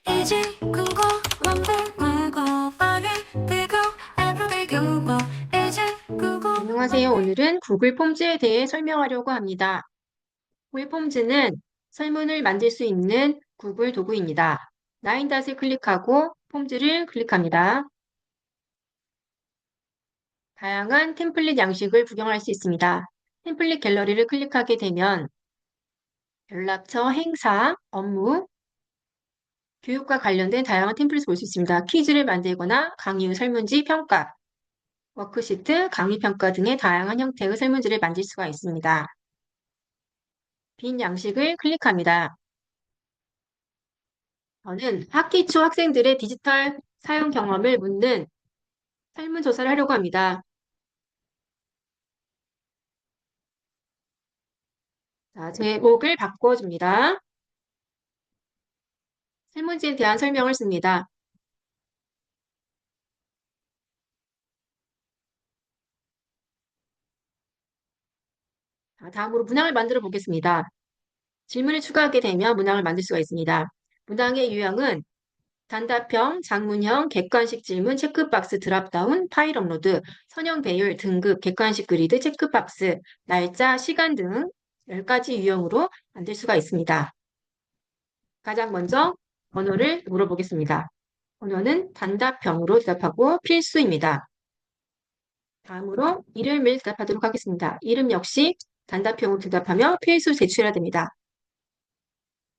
이제 국어 원고 국어 빨리 배고 everyday 국어 이제 국어. 안녕하세요. 오늘은 구글 폼즈에 대해 설명하려고 합니다. 구글 폼즈는 설문을 만들 수 있는 구글 도구입니다. 나인닷을 클릭하고 폼즈를 클릭합니다. 다양한 템플릿 양식을 구경할 수 있습니다. 템플릿 갤러리를 클릭하게 되면 연락처, 행사, 업무, 교육과 관련된 다양한 템플릿을 볼 수 있습니다. 퀴즈를 만들거나 강의 후 설문지, 평가, 워크시트, 강의 평가 등의 다양한 형태의 설문지를 만들 수가 있습니다. 빈 양식을 클릭합니다. 저는 학기 초 학생들의 디지털 사용 경험을 묻는 설문조사를 하려고 합니다. 자, 제목을 바꿔줍니다. 설문지에 대한 설명을 씁니다. 자, 다음으로 문항을 만들어 보겠습니다. 질문을 추가하게 되면 문항을 만들 수가 있습니다. 문항의 유형은 단답형, 장문형, 객관식 질문, 체크박스, 드랍다운, 파일 업로드, 선형 배열, 등급, 객관식 그리드, 체크박스, 날짜, 시간 등 10가지 유형으로 만들 수가 있습니다. 가장 먼저 번호를 물어보겠습니다. 번호는 단답형으로 대답하고 필수입니다. 다음으로 이름을 대답하도록 하겠습니다. 이름 역시 단답형으로 대답하며 필수 제출해야 됩니다.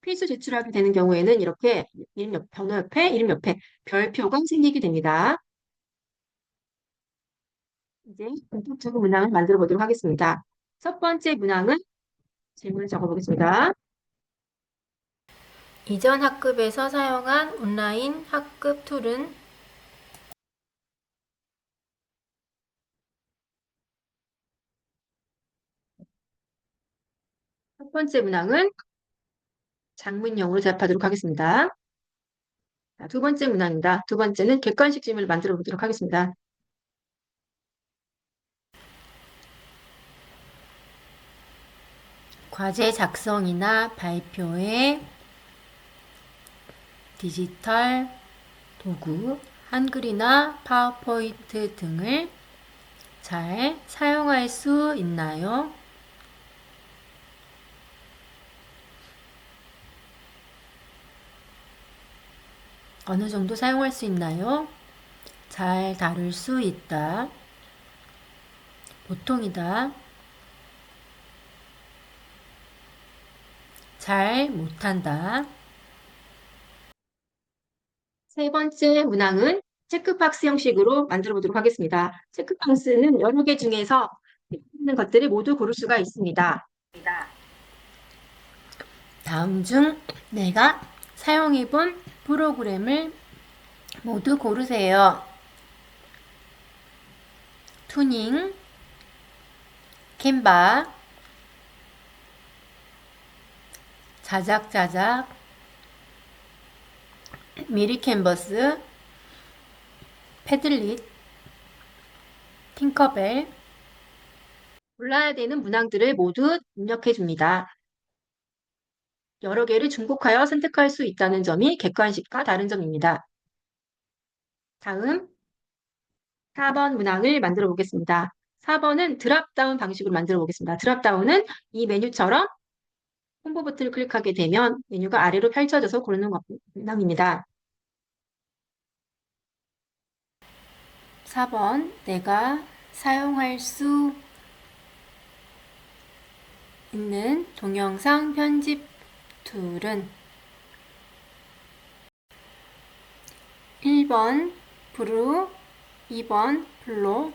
필수 제출하게 되는 경우에는 이렇게 번호 옆에 이름 옆에 별표가 생기게 됩니다. 이제 본격적으로 문항을 만들어 보도록 하겠습니다. 첫 번째 문항은 질문을 적어 보겠습니다. 이전 학급에서 사용한 온라인 학급 툴은 첫 번째 문항은 장문형으로 대답하도록 하겠습니다. 자, 두 번째 문항입니다. 두 번째는 객관식 질문을 만들어 보도록 하겠습니다. 과제 작성이나 발표에 디지털 도구, 한글이나 파워포인트 등을 잘 사용할 수 있나요? 어느 정도 사용할 수 있나요? 잘 다룰 수 있다. 보통이다. 잘 못한다. 세 번째 문항은 체크박스 형식으로 만들어 보도록 하겠습니다. 체크박스는 여러 개 중에서 있는 것들을 모두 고를 수가 있습니다. 다음 중 내가 사용해본 프로그램을 모두 고르세요. 투닝, 캔바, 자작자작, 미리 캔버스, 패들릿, 팅커벨. 골라야 되는 문항들을 모두 입력해 줍니다. 여러 개를 중복하여 선택할 수 있다는 점이 객관식과 다른 점입니다. 다음 4번 문항을 만들어 보겠습니다. 4번은 드랍다운 방식으로 만들어 보겠습니다. 드랍다운은 이 메뉴처럼 콤보 버튼을 클릭하게 되면 메뉴가 아래로 펼쳐져서 고르는 문항입니다. 4번 내가 사용할 수 있는 동영상 편집 툴은 1번 브루, 2번 플로,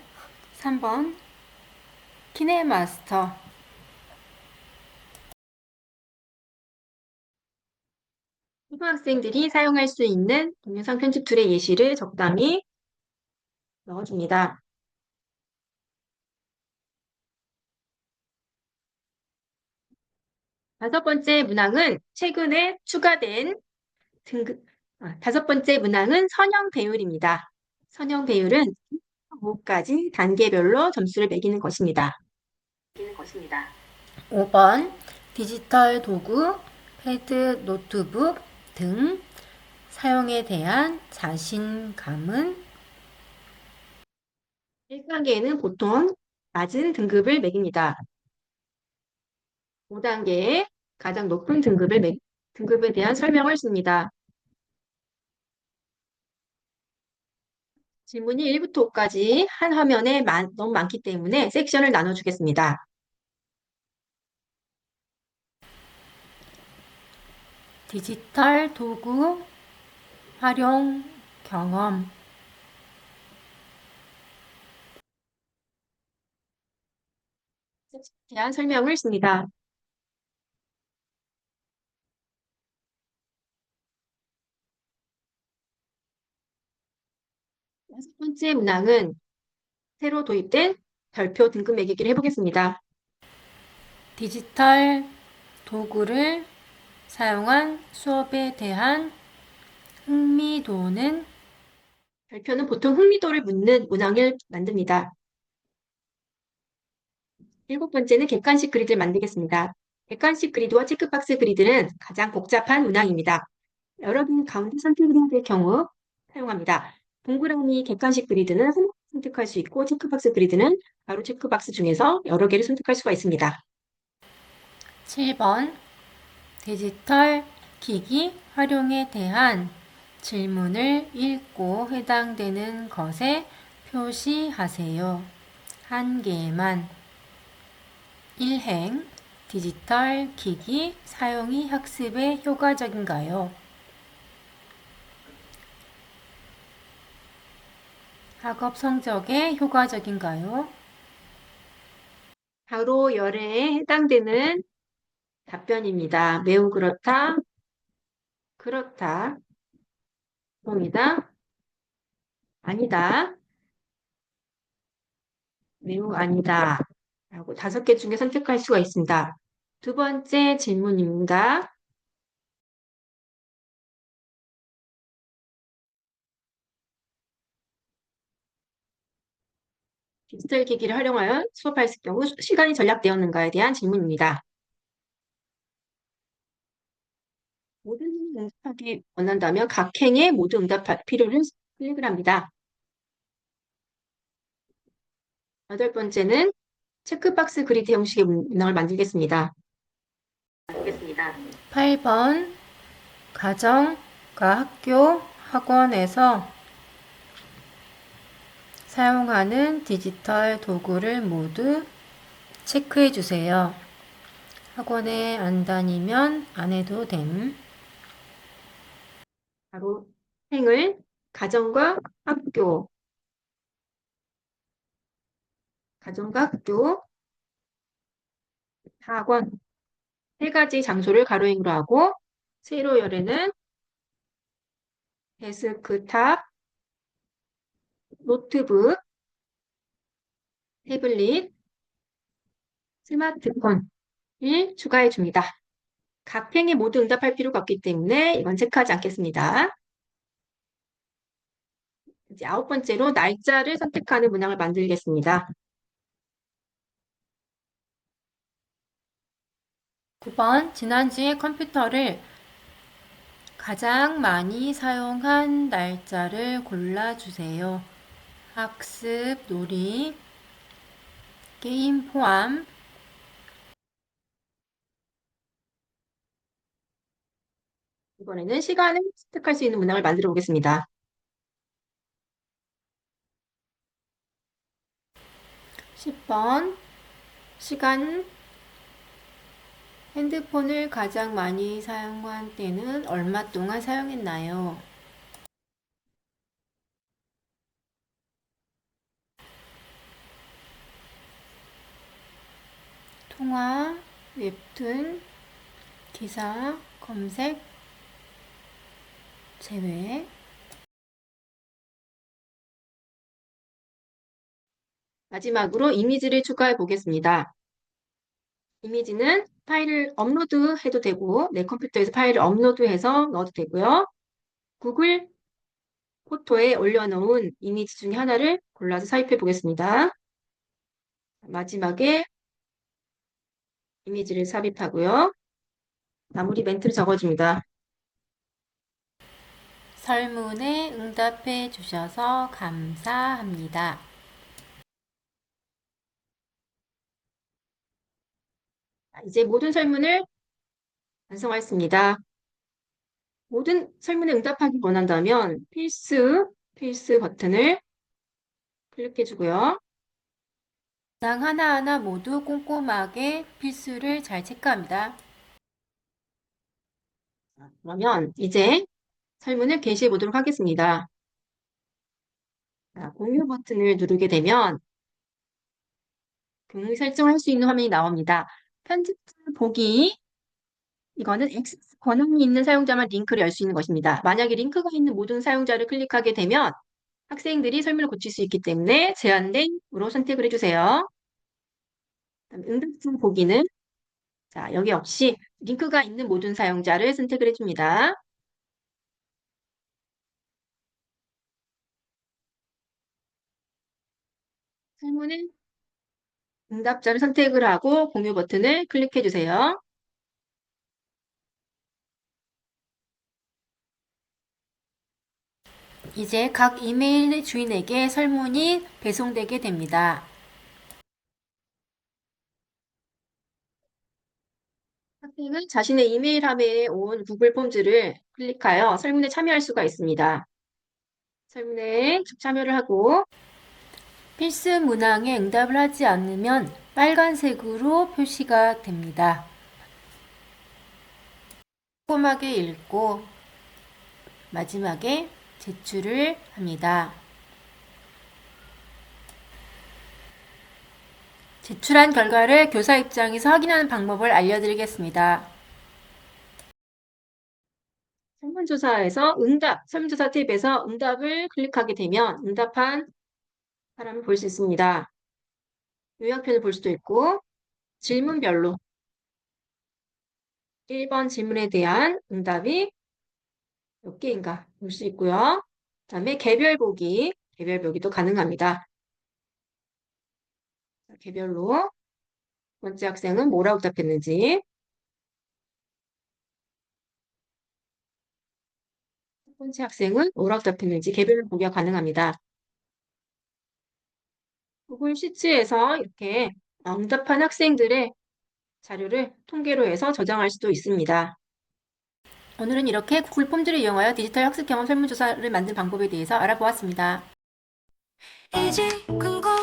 3번 키네마스터. 초등학생들이 사용할 수 있는 동영상 편집 툴의 예시를 적당히 넣어줍니다. 다섯 번째 문항은 최근에 추가된 다섯 번째 문항은 선형 배율입니다. 선형 배율은 5까지 단계별로 점수를 매기는 것입니다. 5번 디지털 도구, 패드, 노트북 등 사용에 대한 자신감은 1단계에는 보통 낮은 등급을 매깁니다. 5단계에 가장 높은 등급에 대한 설명을 씁니다. 질문이 1부터 5까지 한 화면에 너무 많기 때문에 섹션을 나눠주겠습니다. 디지털 도구 활용 경험 섹션에 대한 설명을 씁니다. 여섯 번째 문항은 새로 도입된 별표 등급 매기기를 해보겠습니다. 디지털 도구를 사용한 수업에 대한 흥미도는 별표는 보통 흥미도를 묻는 문항을 만듭니다. 7번째는 객관식 그리드를 만들겠습니다. 객관식 그리드와 체크박스 그리드는 가장 복잡한 문항입니다. 여러 개 가운데 선택을 해야 될 경우 사용합니다. 동그라미 객관식 그리드는 하나 선택할 수 있고 체크박스 그리드는 바로 체크박스 중에서 여러 개를 선택할 수가 있습니다. 7번 디지털 기기 활용에 대한 질문을 읽고 해당되는 것에 표시하세요. 한 개만. 1행 디지털 기기 사용이 학습에 효과적인가요? 학업 성적에 효과적인가요? 바로 열에 해당되는 답변입니다. 매우 그렇다, 그렇다, 동이다, 아니다, 매우 아니다 라고 5개 중에 선택할 수가 있습니다. 두 번째 질문입니다. 디지털 기기를 활용하여 수업할 경우 시간이 절약되었는가에 대한 질문입니다. 모든 응답하기 원한다면 각 행에 모두 응답할 필요를 클릭을 합니다. 8번째는 체크박스 그리드 형식의 문항을 만들겠습니다. 8번 가정과 학교, 학원에서 사용하는 디지털 도구를 모두 체크해 주세요. 학원에 안 다니면 안 해도 됨. 바로 행을 가정과 학교, 학원 3가지 장소를 가로행으로 하고 세로 열에는 데스크탑, 노트북, 태블릿, 스마트폰을 추가해 줍니다. 각 행에 모두 응답할 필요가 없기 때문에 이건 체크하지 않겠습니다. 이제 9번째로 날짜를 선택하는 문항을 만들겠습니다. 9번 지난주에 컴퓨터를 가장 많이 사용한 날짜를 골라주세요. 학습, 놀이, 게임 포함. 이번에는 시간을 선택할 수 있는 문항을 만들어 보겠습니다. 10번 시간 핸드폰을 가장 많이 사용한 때는 얼마 동안 사용했나요? 통화, 웹툰, 기사, 검색, 제외. 마지막으로 이미지를 추가해 보겠습니다. 이미지는 파일을 업로드해도 되고 내 컴퓨터에서 파일을 업로드해서 넣어도 되고요. 구글 포토에 올려놓은 이미지 중에 하나를 골라서 삽입해 보겠습니다. 마지막에 이미지를 삽입하고요. 마무리 멘트를 적어줍니다. 설문에 응답해 주셔서 감사합니다. 자, 이제 모든 설문을 완성하였습니다. 모든 설문에 응답하기 원한다면 필수 버튼을 클릭해 주고요. 문항 하나하나 모두 꼼꼼하게 필수를 잘 체크합니다. 그러면 이제 설문을 게시해 보도록 하겠습니다. 자, 공유 버튼을 누르게 되면 동의 설정할 수 있는 화면이 나옵니다. 편집자 보기, 이거는 액세스 권한이 있는 사용자만 링크를 열 수 있는 것입니다. 만약에 링크가 있는 모든 사용자를 클릭하게 되면 학생들이 설문을 고칠 수 있기 때문에 제한된으로 선택을 해주세요. 응답자 보기는 자, 여기 역시 링크가 있는 모든 사용자를 선택을 해줍니다. 설문은 응답자를 선택을 하고 공유 버튼을 클릭해 주세요. 이제 각 이메일 주인에게 설문이 배송되게 됩니다. 학생은 자신의 이메일 함에 온 구글 폼즈를 클릭하여 설문에 참여할 수가 있습니다. 설문에 참여를 하고 필수 문항에 응답을 하지 않으면 빨간색으로 표시가 됩니다. 꼼꼼하게 읽고 마지막에 제출을 합니다. 제출한 결과를 교사 입장에서 확인하는 방법을 알려드리겠습니다. 설문조사에서 설문조사 탭에서 응답을 클릭하게 되면 응답한 사람을 볼 수 있습니다. 요약편을 볼 수도 있고 질문별로 1번 질문에 대한 응답이 몇 개인가 볼 수 있고요. 그다음에 개별 보기도 가능합니다. 개별로 첫 번째 학생은 뭐라고 답했는지, 첫 번째 학생은 뭐라고 답했는지 개별로 보기가 가능합니다. 구글 시트에서 이렇게 응답한 학생들의 자료를 통계로 해서 저장할 수도 있습니다. 오늘은 이렇게 구글 폼즈를 이용하여 디지털 학습 경험 설문조사를 만든 방법에 대해서 알아보았습니다. 이제 궁금